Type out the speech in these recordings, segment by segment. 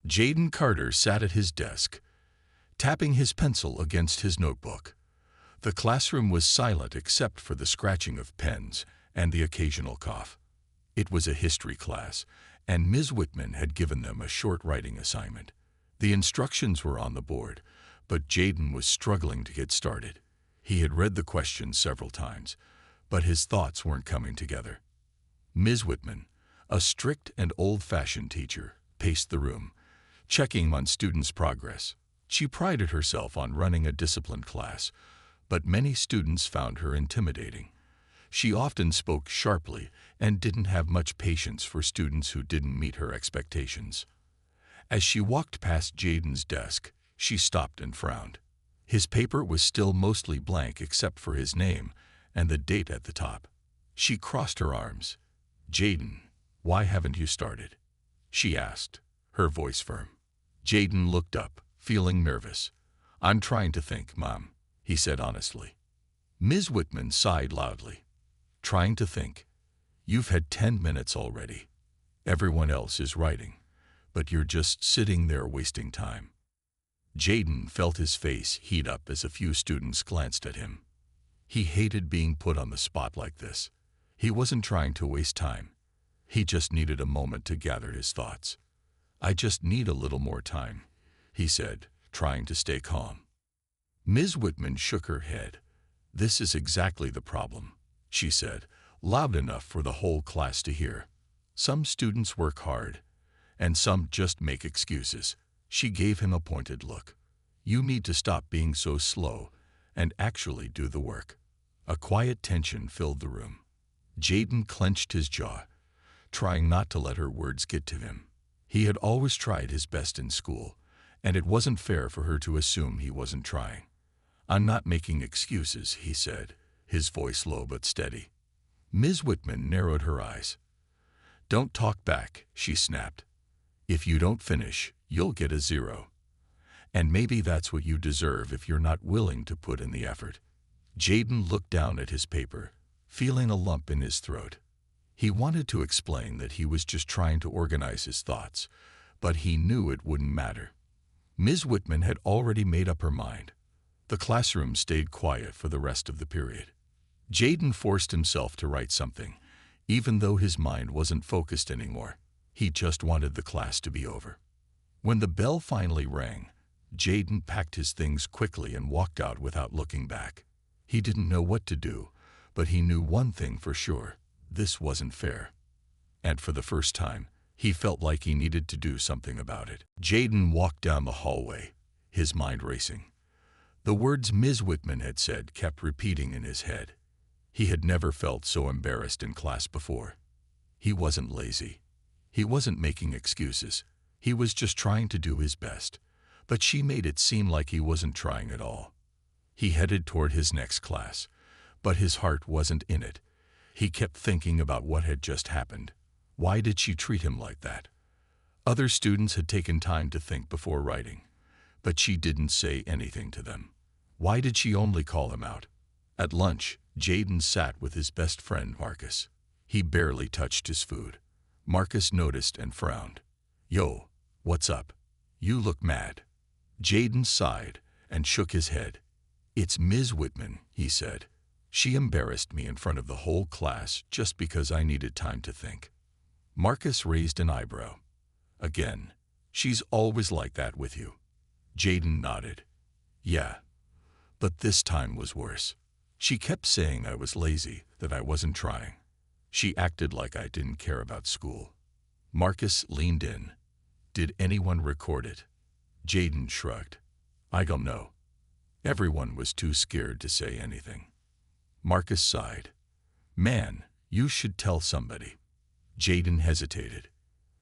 Jaden Carter sat at his desk, tapping his pencil against his notebook. The classroom was silent except for the scratching of pens and the occasional cough. It was a history class, and Ms. Whitman had given them a short writing assignment. The instructions were on the board, but Jaden was struggling to get started. He had read the questions several times, but his thoughts weren't coming together. Ms. Whitman, a strict and old-fashioned teacher, paced the room, checking on students' progress. She prided herself on running a disciplined class, but many students found her intimidating. She often spoke sharply and didn't have much patience for students who didn't meet her expectations. As she walked past Jaden's desk, she stopped and frowned. His paper was still mostly blank except for his name and the date at the top. She crossed her arms. "Jaden, why haven't you started?" she asked, her voice firm. Jaden looked up, feeling nervous. "I'm trying to think, Mom," he said honestly. Ms. Whitman sighed loudly. "Trying to think? You've had 10 minutes already. Everyone else is writing, but you're just sitting there wasting time." Jaden felt his face heat up as a few students glanced at him. He hated being put on the spot like this. He wasn't trying to waste time. He just needed a moment to gather his thoughts. "I just need a little more time," he said, trying to stay calm. Ms. Whitman shook her head. "This is exactly the problem," she said, loud enough for the whole class to hear. "Some students work hard, and some just make excuses." She gave him a pointed look. "You need to stop being so slow and actually do the work." A quiet tension filled the room. Jaden clenched his jaw, trying not to let her words get to him. He had always tried his best in school, and it wasn't fair for her to assume he wasn't trying. "I'm not making excuses," he said, his voice low but steady. Ms. Whitman narrowed her eyes. "Don't talk back," she snapped. "If you don't finish, you'll get a 0. And maybe that's what you deserve if you're not willing to put in the effort." Jaden looked down at his paper, feeling a lump in his throat. He wanted to explain that he was just trying to organize his thoughts, but he knew it wouldn't matter. Ms. Whitman had already made up her mind. The classroom stayed quiet for the rest of the period. Jaden forced himself to write something, even though his mind wasn't focused anymore. He just wanted the class to be over. When the bell finally rang, Jaden packed his things quickly and walked out without looking back. He didn't know what to do, but he knew one thing for sure: this wasn't fair. And for the first time, he felt like he needed to do something about it. Jaden walked down the hallway, his mind racing. The words Ms. Whitman had said kept repeating in his head. He had never felt so embarrassed in class before. He wasn't lazy. He wasn't making excuses. He was just trying to do his best. But she made it seem like he wasn't trying at all. He headed toward his next class, but his heart wasn't in it. He kept thinking about what had just happened. Why did she treat him like that? Other students had taken time to think before writing, but she didn't say anything to them. Why did she only call him out? At lunch, Jaden sat with his best friend Marcus. He barely touched his food. Marcus noticed and frowned. "Yo, what's up? You look mad." Jaden sighed and shook his head. "It's Ms. Whitman," he said. "She embarrassed me in front of the whole class just because I needed time to think." Marcus raised an eyebrow. "Again, she's always like that with you." Jaden nodded. "Yeah, but this time was worse. She kept saying I was lazy, that I wasn't trying. She acted like I didn't care about school." Marcus leaned in. "Did anyone record it?" Jaden shrugged. "I don't know. Everyone was too scared to say anything." Marcus sighed. "Man, you should tell somebody." Jaden hesitated.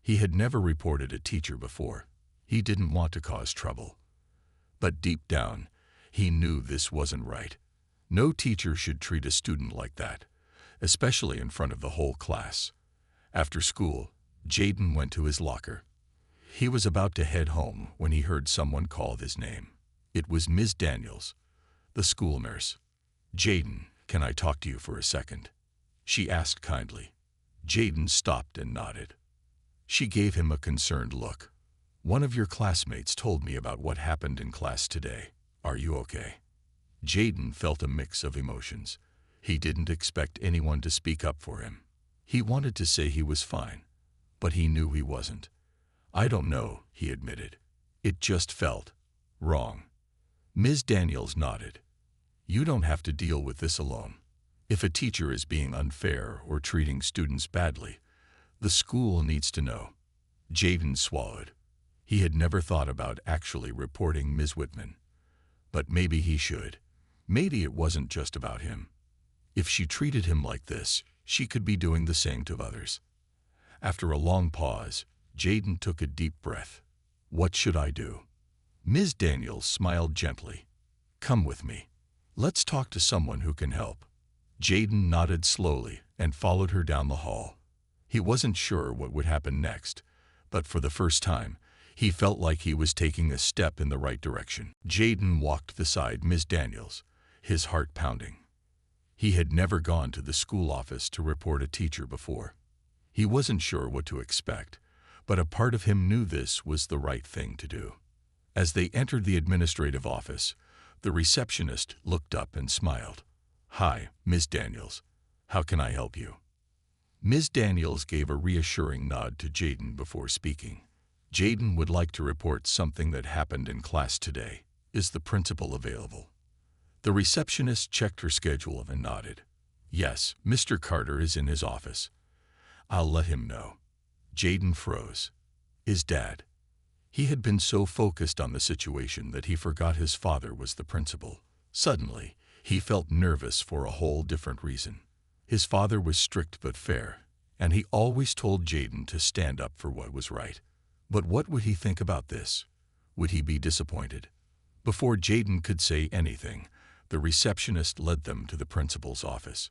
He had never reported a teacher before. He didn't want to cause trouble. But deep down, he knew this wasn't right. No teacher should treat a student like that, especially in front of the whole class. After school, Jaden went to his locker. He was about to head home when he heard someone call his name. It was Ms. Daniels, the school nurse. "Jaden, can I talk to you for a second?" she asked kindly. Jaden stopped and nodded. She gave him a concerned look. One of your classmates told me about what happened in class today. Are you okay? Jaden felt a mix of emotions. He didn't expect anyone to speak up for him. He wanted to say he was fine, but he knew he wasn't. I don't know, he admitted. It just felt wrong. Ms. Daniels nodded. You don't have to deal with this alone. If a teacher is being unfair or treating students badly, the school needs to know. Jaden swallowed. He had never thought about actually reporting Ms. Whitman. But maybe he should. Maybe it wasn't just about him. If she treated him like this, she could be doing the same to others. After a long pause, Jaden took a deep breath. What should I do? Ms. Daniels smiled gently. Come with me. Let's talk to someone who can help. Jaden nodded slowly and followed her down the hall. He wasn't sure what would happen next, but for the first time, he felt like he was taking a step in the right direction. Jaden walked beside Ms. Daniels, his heart pounding. He had never gone to the school office to report a teacher before. He wasn't sure what to expect, but a part of him knew this was the right thing to do. As they entered the administrative office, the receptionist looked up and smiled. Hi, Ms. Daniels. How can I help you? Ms. Daniels gave a reassuring nod to Jaden before speaking. Jaden would like to report something that happened in class today. Is the principal available? The receptionist checked her schedule and nodded. Yes, Mr. Carter is in his office. I'll let him know. Jaden froze. His dad. He had been so focused on the situation that he forgot his father was the principal. Suddenly, he felt nervous for a whole different reason. His father was strict but fair, and he always told Jaden to stand up for what was right. But what would he think about this? Would he be disappointed? Before Jaden could say anything, the receptionist led them to the principal's office.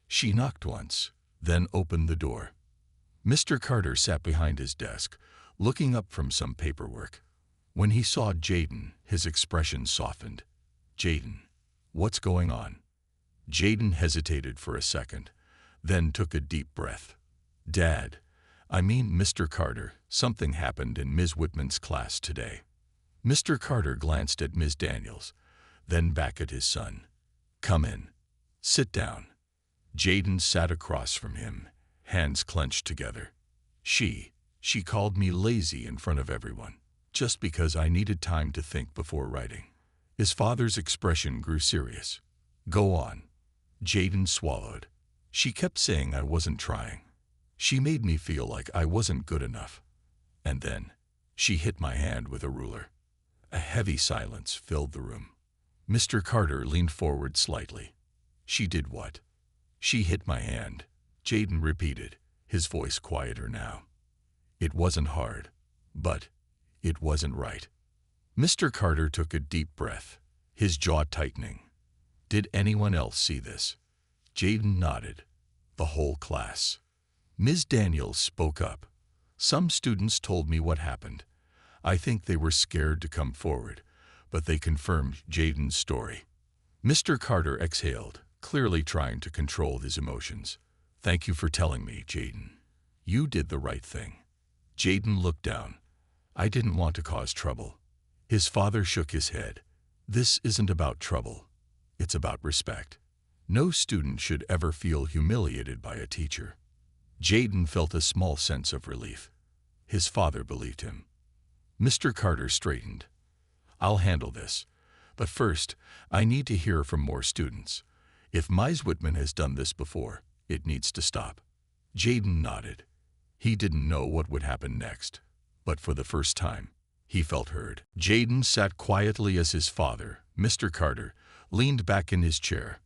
She knocked once, then opened the door. Mr. Carter sat behind his desk, looking up from some paperwork. When he saw Jaden, his expression softened. Jaden, what's going on? Jaden hesitated for a second, then took a deep breath. Dad, I mean Mr. Carter, something happened in Ms. Whitman's class today. Mr. Carter glanced at Ms. Daniels, then back at his son. Come in. Sit down. Jaden sat across from him, hands clenched together. She called me lazy in front of everyone, just because I needed time to think before writing. His father's expression grew serious. Go on. Jaden swallowed. She kept saying I wasn't trying. She made me feel like I wasn't good enough. And then, she hit my hand with a ruler. A heavy silence filled the room. Mr. Carter leaned forward slightly. She did what? She hit my hand, Jaden repeated, his voice quieter now. It wasn't hard, but it wasn't right. Mr. Carter took a deep breath, his jaw tightening. Did anyone else see this? Jaden nodded. The whole class. Ms. Daniels spoke up. Some students told me what happened. I think they were scared to come forward, but they confirmed Jaden's story. Mr. Carter exhaled, clearly trying to control his emotions. Thank you for telling me, Jaden. You did the right thing. Jaden looked down. I didn't want to cause trouble. His father shook his head. This isn't about trouble. It's about respect. No student should ever feel humiliated by a teacher. Jaden felt a small sense of relief. His father believed him. Mr. Carter straightened. I'll handle this. But first, I need to hear from more students. If Ms. Whitman has done this before, it needs to stop. Jaden nodded. He didn't know what would happen next, but for the first time, he felt heard. Jaden sat quietly as his father, Mr. Carter, leaned back in his chair.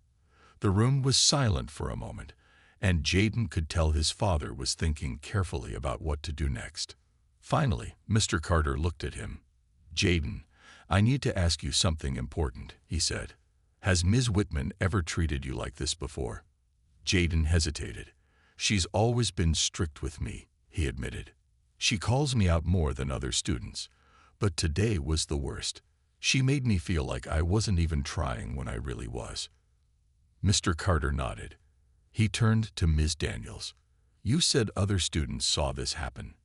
The room was silent for a moment, and Jaden could tell his father was thinking carefully about what to do next. Finally, Mr. Carter looked at him. Jaden, I need to ask you something important, he said. Has Ms. Whitman ever treated you like this before? Jaden hesitated. She's always been strict with me, he admitted. She calls me out more than other students, but today was the worst. She made me feel like I wasn't even trying when I really was. Mr. Carter nodded. He turned to Ms. Daniels. You said other students saw this happen.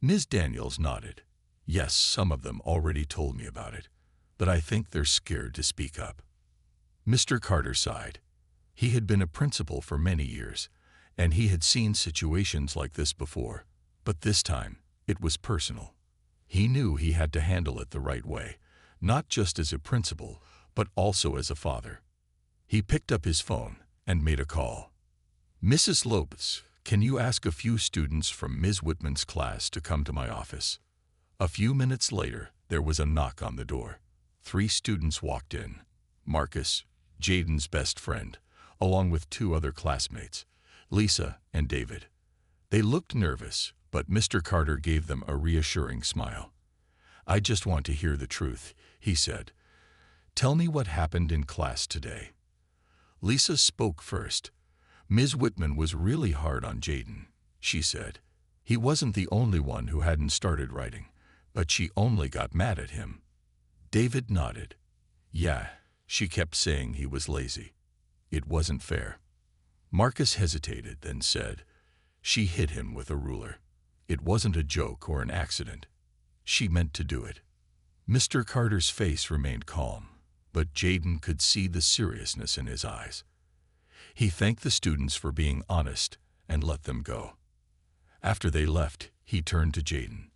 Ms. Daniels nodded. Yes, some of them already told me about it, but I think they're scared to speak up. Mr. Carter sighed. He had been a principal for many years, and he had seen situations like this before, but this time it was personal. He knew he had to handle it the right way, not just as a principal, but also as a father. He picked up his phone and made a call. Mrs. Lopez, can you ask a few students from Ms. Whitman's class to come to my office? A few minutes later, there was a knock on the door. 3 students walked in. Marcus, Jaden's best friend, along with 2 other classmates, Lisa and David. They looked nervous, but Mr. Carter gave them a reassuring smile. I just want to hear the truth, he said. Tell me what happened in class today. Lisa spoke first. Ms. Whitman was really hard on Jaden, she said. He wasn't the only one who hadn't started writing, but she only got mad at him. David nodded. Yeah, she kept saying he was lazy. It wasn't fair. Marcus hesitated, then said, she hit him with a ruler. It wasn't a joke or an accident. She meant to do it. Mr. Carter's face remained calm, but Jaden could see the seriousness in his eyes. He thanked the students for being honest and let them go. After they left, he turned to Jaden.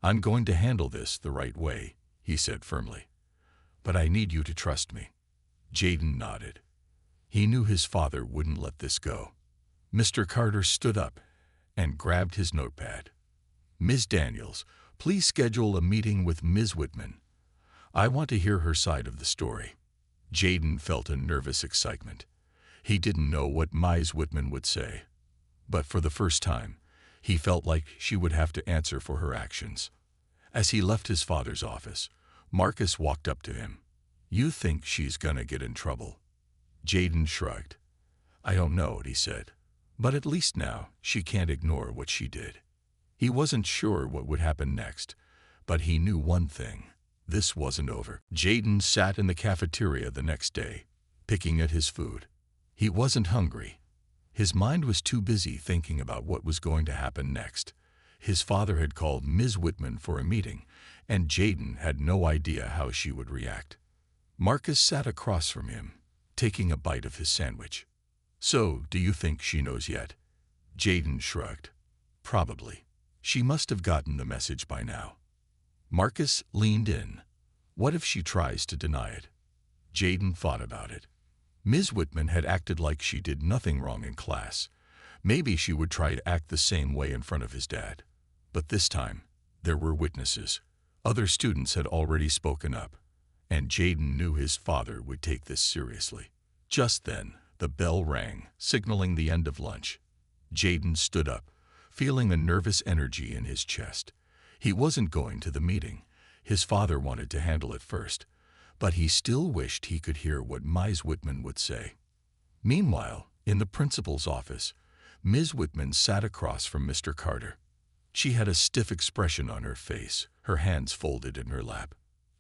I'm going to handle this the right way, he said firmly. But I need you to trust me. Jaden nodded. He knew his father wouldn't let this go. Mr. Carter stood up and grabbed his notepad. Ms. Daniels, please schedule a meeting with Ms. Whitman. I want to hear her side of the story. Jaden felt a nervous excitement. He didn't know what Ms. Whitman would say. But for the first time, he felt like she would have to answer for her actions. As he left his father's office, Marcus walked up to him. You think she's gonna get in trouble? Jaden shrugged. I don't know, he said. But at least now she can't ignore what she did. He wasn't sure what would happen next, but he knew one thing. This wasn't over. Jaden sat in the cafeteria the next day, picking at his food. He wasn't hungry. His mind was too busy thinking about what was going to happen next. His father had called Ms. Whitman for a meeting, and Jaden had no idea how she would react. Marcus sat across from him, taking a bite of his sandwich. So, do you think she knows yet? Jaden shrugged. Probably. She must have gotten the message by now. Marcus leaned in. What if she tries to deny it? Jaden thought about it. Ms. Whitman had acted like she did nothing wrong in class. Maybe she would try to act the same way in front of his dad. But this time, there were witnesses. Other students had already spoken up, and Jaden knew his father would take this seriously. Just then, the bell rang, signaling the end of lunch. Jaden stood up, feeling a nervous energy in his chest. He wasn't going to the meeting. His father wanted to handle it first, but he still wished he could hear what Ms. Whitman would say. Meanwhile, in the principal's office, Ms. Whitman sat across from Mr. Carter. She had a stiff expression on her face, her hands folded in her lap.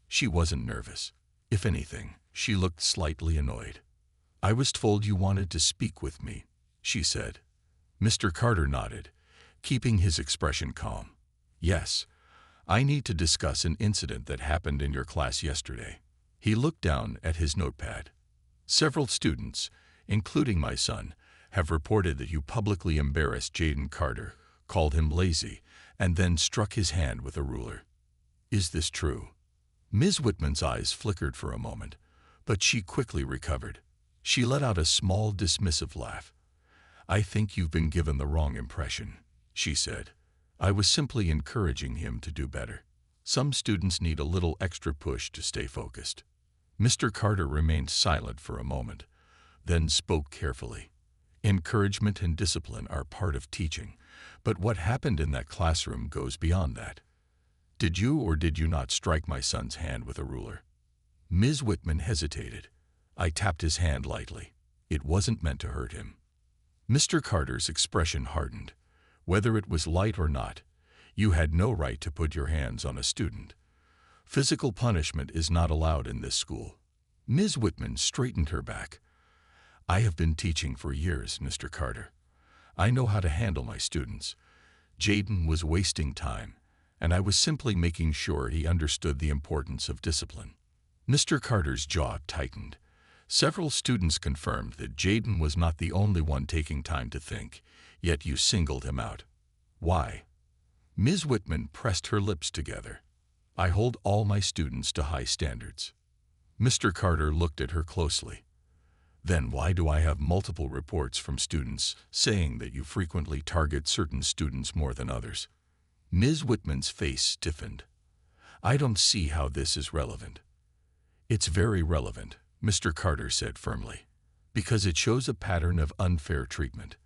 She wasn't nervous. If anything, she looked slightly annoyed. I was told you wanted to speak with me, she said. Mr. Carter nodded, keeping his expression calm. Yes, I need to discuss an incident that happened in your class yesterday. He looked down at his notepad. Several students, including my son, have reported that you publicly embarrassed Jaden Carter, called him lazy, and then struck his hand with a ruler. Is this true? Ms. Whitman's eyes flickered for a moment, but she quickly recovered. She let out a small, dismissive laugh. I think you've been given the wrong impression, she said. I was simply encouraging him to do better. Some students need a little extra push to stay focused. Mr. Carter remained silent for a moment, then spoke carefully. Encouragement and discipline are part of teaching, but what happened in that classroom goes beyond that. Did you or did you not strike my son's hand with a ruler? Ms. Whitman hesitated. I tapped his hand lightly. It wasn't meant to hurt him. Mr. Carter's expression hardened. Whether it was light or not, you had no right to put your hands on a student. Physical punishment is not allowed in this school. Ms. Whitman straightened her back. I have been teaching for years, Mr. Carter. I know how to handle my students. Jaden was wasting time, and I was simply making sure he understood the importance of discipline." Mr. Carter's jaw tightened. Several students confirmed that Jaden was not the only one taking time to think, yet you singled him out. Why? Ms. Whitman pressed her lips together. "I hold all my students to high standards." Mr. Carter looked at her closely. "Then why do I have multiple reports from students saying that you frequently target certain students more than others?" Ms. Whitman's face stiffened. "I don't see how this is relevant." "It's very relevant," Mr. Carter said firmly, "because it shows a pattern of unfair treatment."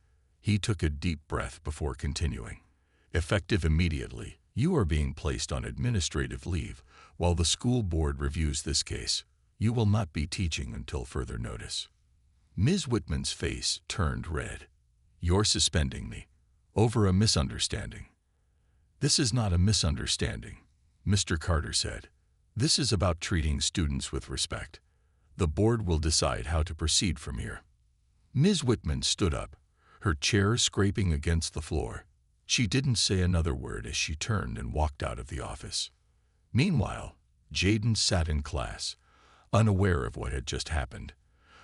He took a deep breath before continuing. "Effective immediately, you are being placed on administrative leave while the school board reviews this case. You will not be teaching until further notice." Ms. Whitman's face turned red. "You're suspending me over a misunderstanding." "This is not a misunderstanding," Mr. Carter said. "This is about treating students with respect. The board will decide how to proceed from here." Ms. Whitman stood up, her chair scraping against the floor. She didn't say another word as she turned and walked out of the office. Meanwhile, Jaden sat in class, unaware of what had just happened.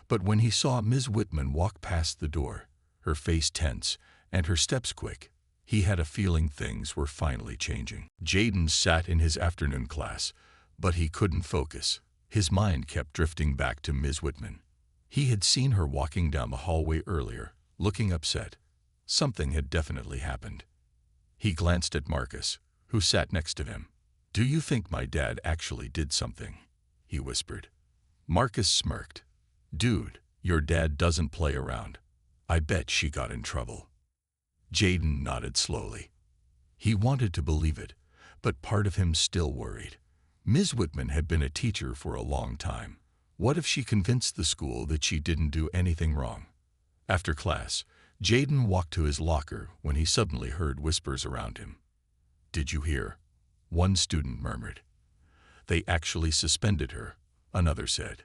But when he saw Ms. Whitman walk past the door, her face tense and her steps quick, he had a feeling things were finally changing. Jaden sat in his afternoon class, but he couldn't focus. His mind kept drifting back to Ms. Whitman. He had seen her walking down the hallway earlier, looking upset. Something had definitely happened. He glanced at Marcus, who sat next to him. "Do you think my dad actually did something?" he whispered. Marcus smirked. "Dude, your dad doesn't play around. I bet she got in trouble." Jaden nodded slowly. He wanted to believe it, but part of him still worried. Ms. Whitman had been a teacher for a long time. What if she convinced the school that she didn't do anything wrong? After class, Jaden walked to his locker when he suddenly heard whispers around him. "Did you hear?" one student murmured. "They actually suspended her," another said.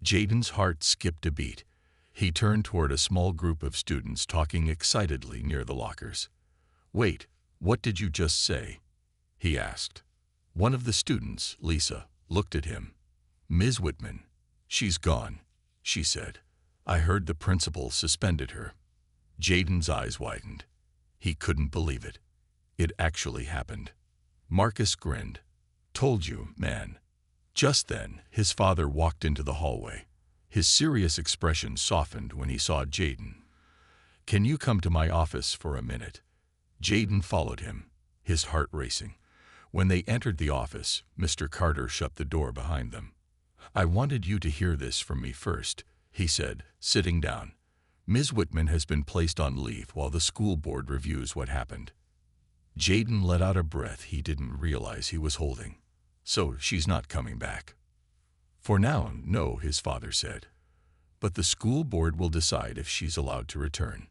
Jaden's heart skipped a beat. He turned toward a small group of students talking excitedly near the lockers. "Wait, what did you just say?" he asked. One of the students, Lisa, looked at him. "Ms. Whitman, she's gone," she said. "I heard the principal suspended her." Jaden's eyes widened. He couldn't believe it. It actually happened. Marcus grinned. "Told you, man." Just then, his father walked into the hallway. His serious expression softened when he saw Jaden. "Can you come to my office for a minute?" Jaden followed him, his heart racing. When they entered the office, Mr. Carter shut the door behind them. "I wanted you to hear this from me first," he said, sitting down. "Ms. Whitman has been placed on leave while the school board reviews what happened." Jaden let out a breath he didn't realize he was holding. "So she's not coming back?" "For now, no," his father said. "But the school board will decide if she's allowed to return."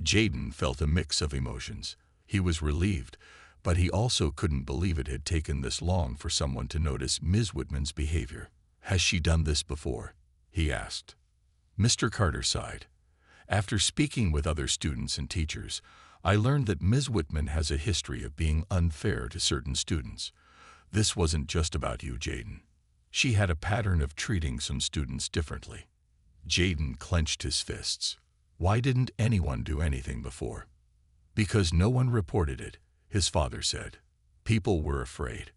Jaden felt a mix of emotions. He was relieved, but he also couldn't believe it had taken this long for someone to notice Ms. Whitman's behavior. "Has she done this before?" he asked. Mr. Carter sighed. "After speaking with other students and teachers, I learned that Ms. Whitman has a history of being unfair to certain students. This wasn't just about you, Jaden. She had a pattern of treating some students differently." Jaden clenched his fists. Why didn't anyone do anything before? "Because no one reported it," his father said. "People were afraid.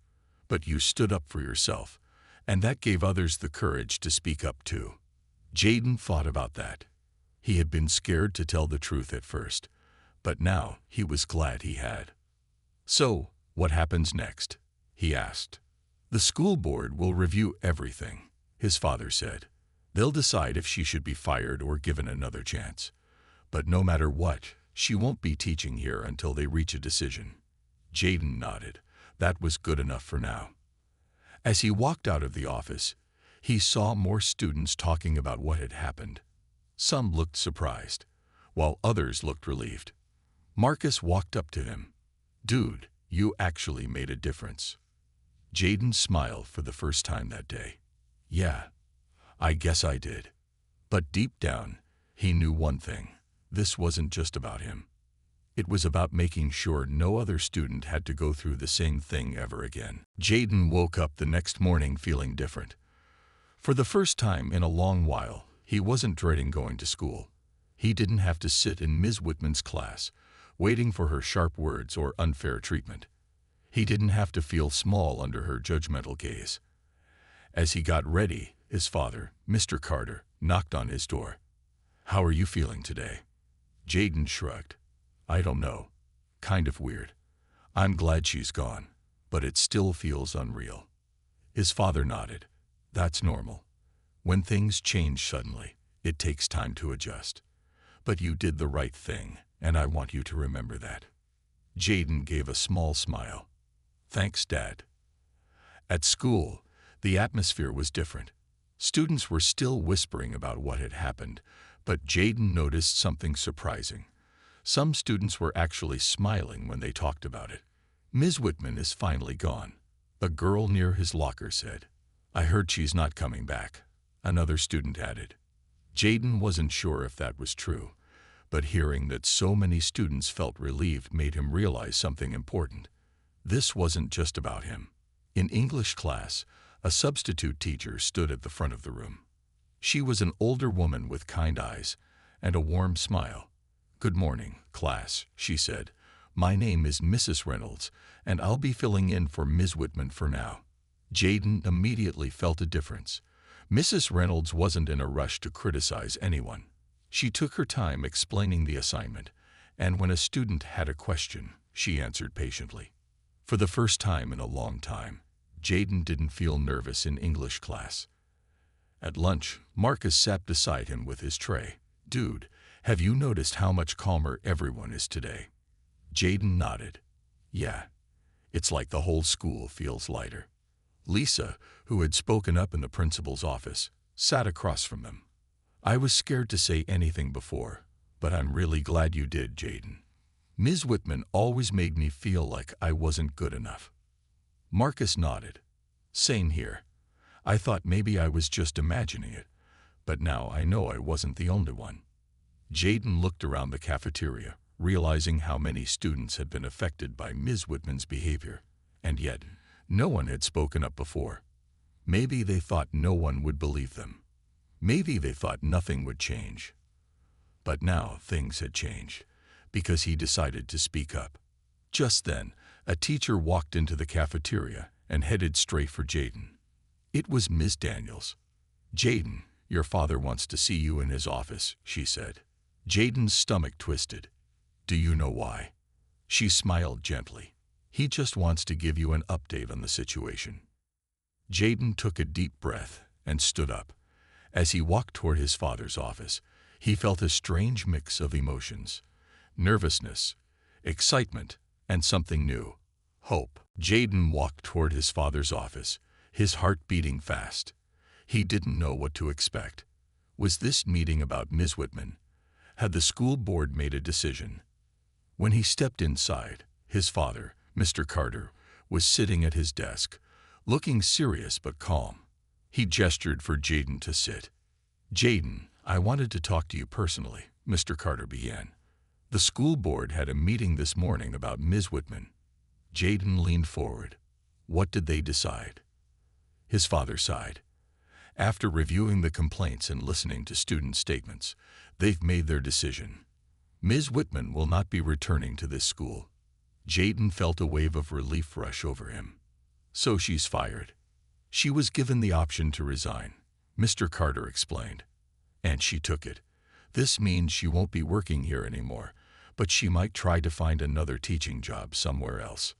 But you stood up for yourself, and that gave others the courage to speak up too." Jaden thought about that. He had been scared to tell the truth at first, but now he was glad he had. "So, what happens next?" he asked. "The school board will review everything," his father said. "They'll decide if she should be fired or given another chance. But no matter what, she won't be teaching here until they reach a decision." Jaden nodded. That was good enough for now. As he walked out of the office, he saw more students talking about what had happened. Some looked surprised, while others looked relieved. Marcus walked up to him. "Dude, you actually made a difference." Jaden smiled for the first time that day. "Yeah, I guess I did." But deep down, he knew one thing. This wasn't just about him. It was about making sure no other student had to go through the same thing ever again. Jaden woke up the next morning feeling different. For the first time in a long while, he wasn't dreading going to school. He didn't have to sit in Ms. Whitman's class, waiting for her sharp words or unfair treatment. He didn't have to feel small under her judgmental gaze. As he got ready, his father, Mr. Carter, knocked on his door. "How are you feeling today?" Jaden shrugged. "I don't know. Kind of weird. I'm glad she's gone, but it still feels unreal." His father nodded. "That's normal. When things change suddenly, it takes time to adjust. But you did the right thing, and I want you to remember that." Jaden gave a small smile. "Thanks, Dad." At school, the atmosphere was different. Students were still whispering about what had happened, but Jaden noticed something surprising. Some students were actually smiling when they talked about it. "Ms. Whitman is finally gone," a girl near his locker said. "I heard she's not coming back," another student added. Jaden wasn't sure if that was true, but hearing that so many students felt relieved made him realize something important. This wasn't just about him. In English class, a substitute teacher stood at the front of the room. She was an older woman with kind eyes and a warm smile. "Good morning, class," she said. "My name is Mrs. Reynolds, and I'll be filling in for Ms. Whitman for now." Jaden immediately felt a difference. Mrs. Reynolds wasn't in a rush to criticize anyone. She took her time explaining the assignment, and when a student had a question, she answered patiently. For the first time in a long time, Jaden didn't feel nervous in English class. At lunch, Marcus sat beside him with his tray. "Dude, have you noticed how much calmer everyone is today?" Jaden nodded. "Yeah, it's like the whole school feels lighter." Lisa, who had spoken up in the principal's office, sat across from them. "I was scared to say anything before, but I'm really glad you did, Jaden. Ms. Whitman always made me feel like I wasn't good enough." Marcus nodded. "Same here. I thought maybe I was just imagining it, but now I know I wasn't the only one." Jaden looked around the cafeteria, realizing how many students had been affected by Ms. Whitman's behavior, and yet no one had spoken up before. Maybe they thought no one would believe them. Maybe they thought nothing would change. But now things had changed, because he decided to speak up. Just then, a teacher walked into the cafeteria and headed straight for Jaden. It was Ms. Daniels. "Jaden, your father wants to see you in his office," she said. Jaden's stomach twisted. "Do you know why?" She smiled gently. "He just wants to give you an update on the situation." Jaden took a deep breath and stood up. As he walked toward his father's office, he felt a strange mix of emotions: nervousness, excitement, and something new: hope. Jaden walked toward his father's office, his heart beating fast. He didn't know what to expect. Was this meeting about Ms. Whitman? Had the school board made a decision? When he stepped inside, his father, Mr. Carter, was sitting at his desk, looking serious but calm. He gestured for Jaden to sit. "Jaden, I wanted to talk to you personally," Mr. Carter began. "The school board had a meeting this morning about Ms. Whitman." Jaden leaned forward. "What did they decide?" His father sighed. "After reviewing the complaints and listening to student statements, they've made their decision. Ms. Whitman will not be returning to this school." Jaden felt a wave of relief rush over him. "So she's fired." "She was given the option to resign," Mr. Carter explained. "And she took it. This means she won't be working here anymore, but she might try to find another teaching job somewhere else."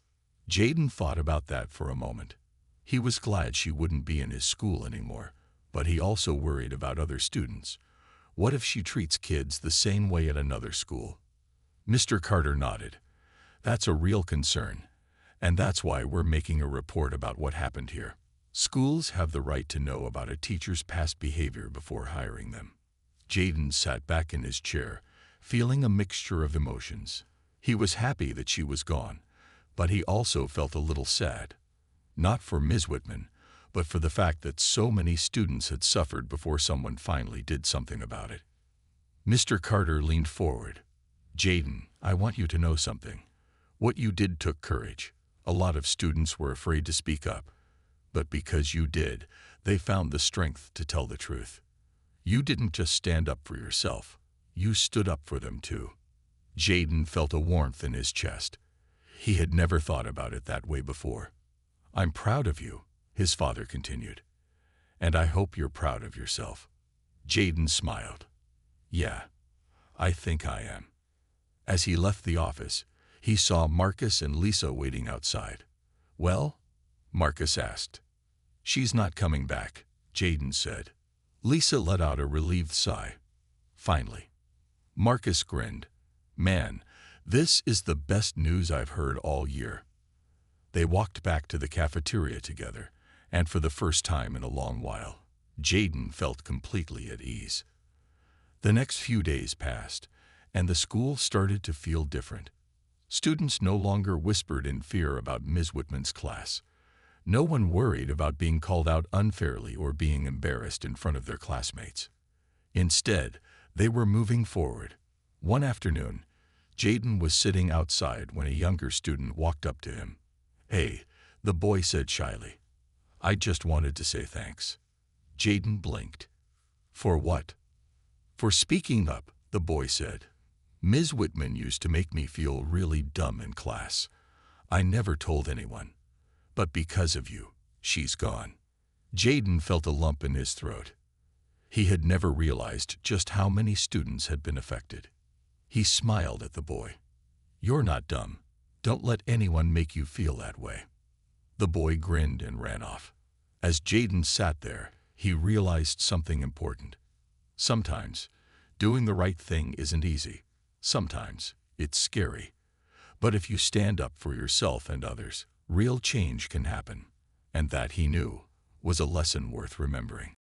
Jaden thought about that for a moment. He was glad she wouldn't be in his school anymore, but he also worried about other students. What if she treats kids the same way at another school? Mr. Carter nodded. "That's a real concern, and that's why we're making a report about what happened here. Schools have the right to know about a teacher's past behavior before hiring them." Jaden sat back in his chair, feeling a mixture of emotions. He was happy that she was gone, but he also felt a little sad. Not for Ms. Whitman, but for the fact that so many students had suffered before someone finally did something about it. Mr. Carter leaned forward. Jaden, I want you to know something. What you did took courage. A lot of students were afraid to speak up. But because you did, they found the strength to tell the truth. You didn't just stand up for yourself. You stood up for them too. Jaden felt a warmth in his chest. He had never thought about it that way before. I'm proud of you, his father continued. And I hope you're proud of yourself. Jaden smiled. Yeah, I think I am. As he left the office, he saw Marcus and Lisa waiting outside. Well? Marcus asked. She's not coming back, Jaden said. Lisa let out a relieved sigh. Finally. Marcus grinned. Man, this is the best news I've heard all year. They walked back to the cafeteria together, and for the first time in a long while, Jaden felt completely at ease. The next few days passed, and the school started to feel different. Students no longer whispered in fear about Ms. Whitman's class. No one worried about being called out unfairly or being embarrassed in front of their classmates. Instead, they were moving forward. One afternoon, Jaden was sitting outside when a younger student walked up to him. Hey, the boy said shyly. I just wanted to say thanks. Jaden blinked. For what? For speaking up, the boy said. Ms. Whitman used to make me feel really dumb in class. I never told anyone. But because of you, she's gone. Jaden felt a lump in his throat. He had never realized just how many students had been affected. He smiled at the boy. You're not dumb. Don't let anyone make you feel that way. The boy grinned and ran off. As Jaden sat there, he realized something important. Sometimes, doing the right thing isn't easy. Sometimes, it's scary. But if you stand up for yourself and others, real change can happen. And that, he knew, was a lesson worth remembering.